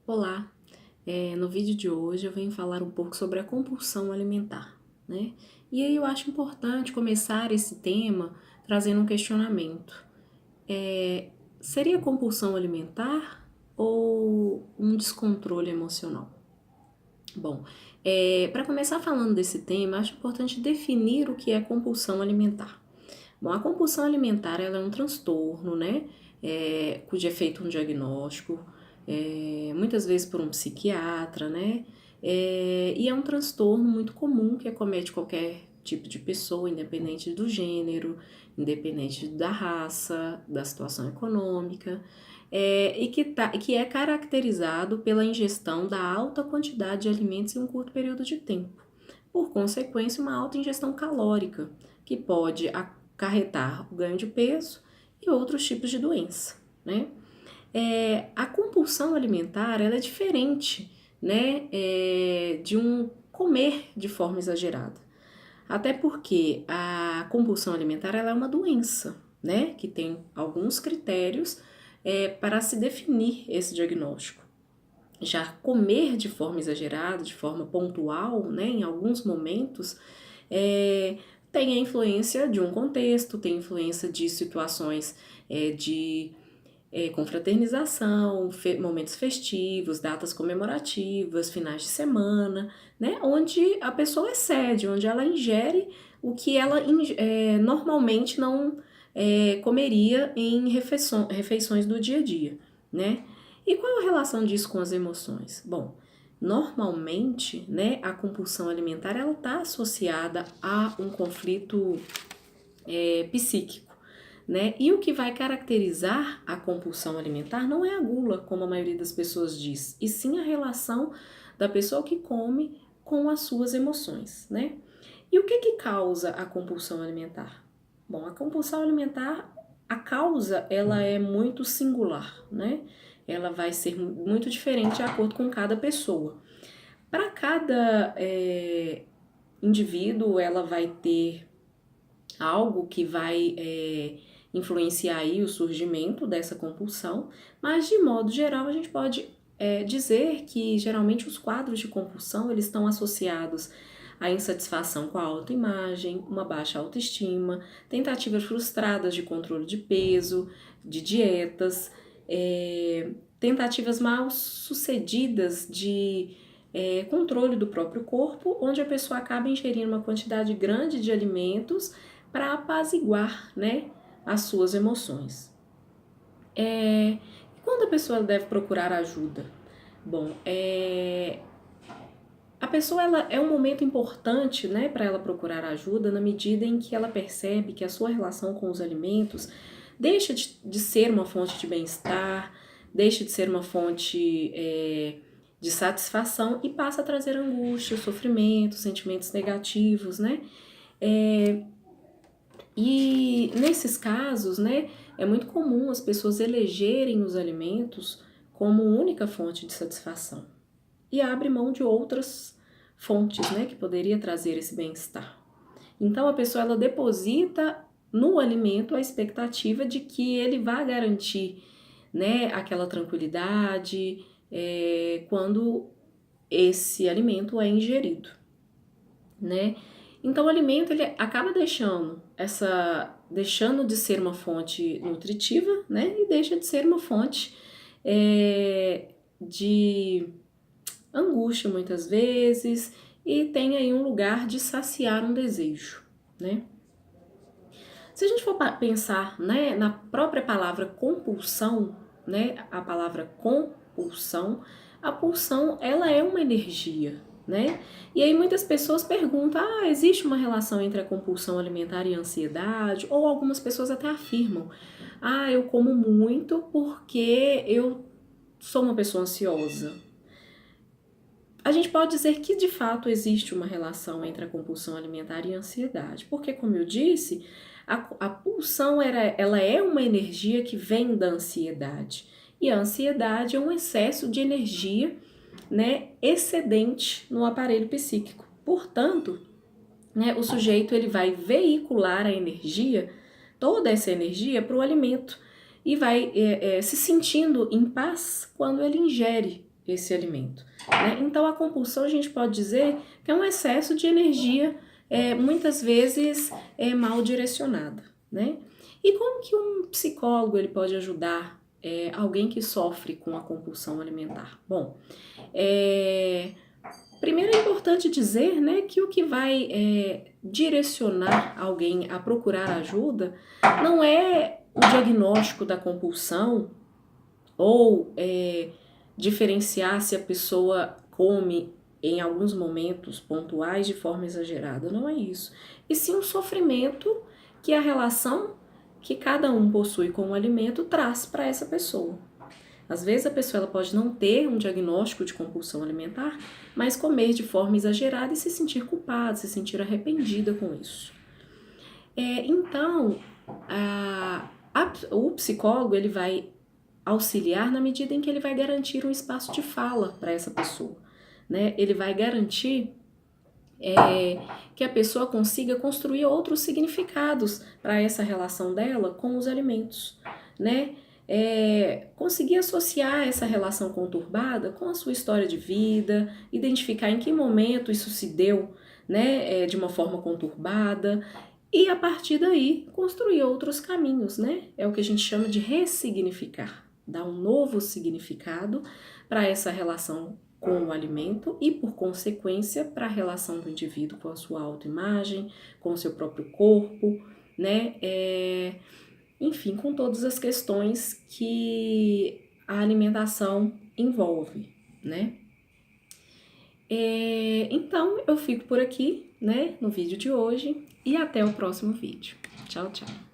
Olá, no vídeo de hoje eu venho falar um pouco sobre a compulsão alimentar, né? E aí eu acho importante começar esse tema trazendo um questionamento. Seria compulsão alimentar ou um descontrole emocional? Bom, para começar falando desse tema, acho importante definir o que é compulsão alimentar. Bom, a compulsão alimentar ela é um transtorno, né? Cujo é feito um diagnóstico, muitas vezes por um psiquiatra, né? E é um transtorno muito comum que acomete qualquer tipo de pessoa, independente do gênero, independente da raça, da situação econômica, que é caracterizado pela ingestão da alta quantidade de alimentos em um curto período de tempo. Por consequência, uma alta ingestão calórica, que pode acarretar o ganho de peso e outros tipos de doença, né? A compulsão alimentar ela é diferente, né, de um comer de forma exagerada. Até porque a compulsão alimentar ela é uma doença, né, que tem alguns critérios para se definir esse diagnóstico. Já comer de forma exagerada, de forma pontual, né, em alguns momentos, tem a influência de um contexto, tem influência de situações de confraternização, momentos festivos, datas comemorativas, finais de semana, né, onde a pessoa excede, onde ela ingere o que ela normalmente não comeria em refeições do dia a dia, né? E qual a relação disso com as emoções? Bom, normalmente, né, a compulsão alimentar ela está associada a um conflito psíquico, né? E o que vai caracterizar a compulsão alimentar não é a gula, como a maioria das pessoas diz, e sim a relação da pessoa que come com as suas emoções, né? E o que causa a compulsão alimentar? Bom, a compulsão alimentar, a causa, ela é muito singular, né? Ela vai ser muito diferente de acordo com cada pessoa. Para cada indivíduo, ela vai ter algo que vai influenciar aí o surgimento dessa compulsão, mas de modo geral a gente pode dizer que geralmente os quadros de compulsão eles estão associados à insatisfação com a autoimagem, uma baixa autoestima, tentativas frustradas de controle de peso, de dietas, tentativas mal sucedidas de controle do próprio corpo, onde a pessoa acaba ingerindo uma quantidade grande de alimentos para apaziguar, né, as suas emoções. Quando a pessoa deve procurar ajuda? Bom, a pessoa é um momento importante, né, para ela procurar ajuda na medida em que ela percebe que a sua relação com os alimentos deixa de ser uma fonte de bem-estar, deixa de ser uma fonte de satisfação e passa a trazer angústia, sofrimento, sentimentos negativos, né? E nesses casos, né, é muito comum as pessoas elegerem os alimentos como única fonte de satisfação e abre mão de outras fontes, né, que poderia trazer esse bem-estar. Então a pessoa ela deposita no alimento a expectativa de que ele vá garantir, né, aquela tranquilidade quando esse alimento é ingerido, né? Então o alimento ele acaba deixando de ser uma fonte nutritiva, né? E deixa de ser uma fonte de angústia muitas vezes e tem aí um lugar de saciar um desejo, né? Se a gente for pensar, né, na própria palavra compulsão, né, a palavra compulsão, a pulsão ela é uma energia, né? E aí muitas pessoas perguntam, existe uma relação entre a compulsão alimentar e a ansiedade? Ou algumas pessoas até afirmam, eu como muito porque eu sou uma pessoa ansiosa. A gente pode dizer que de fato existe uma relação entre a compulsão alimentar e a ansiedade, porque como eu disse, a pulsão ela é uma energia que vem da ansiedade, e a ansiedade é um excesso de energia, né, excedente no aparelho psíquico. Portanto, né, o sujeito ele vai veicular a energia, toda essa energia para o alimento, e vai se sentindo em paz quando ele ingere, esse alimento, né? Então, a compulsão a gente pode dizer que é um excesso de energia, muitas vezes mal direcionada, né? E como que um psicólogo ele pode ajudar alguém que sofre com a compulsão alimentar? Bom, primeiro é importante dizer, né, que o que vai direcionar alguém a procurar ajuda não é o diagnóstico da compulsão ou diferenciar se a pessoa come em alguns momentos pontuais de forma exagerada, não é isso. E sim o sofrimento que a relação que cada um possui com o alimento traz para essa pessoa. Às vezes a pessoa ela pode não ter um diagnóstico de compulsão alimentar, mas comer de forma exagerada e se sentir culpada, se sentir arrependida com isso. Então, o psicólogo ele vai auxiliar na medida em que ele vai garantir um espaço de fala para essa pessoa, né? Ele vai garantir que a pessoa consiga construir outros significados para essa relação dela com os alimentos, né? Conseguir associar essa relação conturbada com a sua história de vida, identificar em que momento isso se deu, né, de uma forma conturbada, e a partir daí construir outros caminhos, né? É o que a gente chama de ressignificar, dar um novo significado para essa relação com o alimento e, por consequência, para a relação do indivíduo com a sua autoimagem, com o seu próprio corpo, né? Enfim, com todas as questões que a alimentação envolve, né? Então, eu fico por aqui, né, no vídeo de hoje e até o próximo vídeo. Tchau, tchau!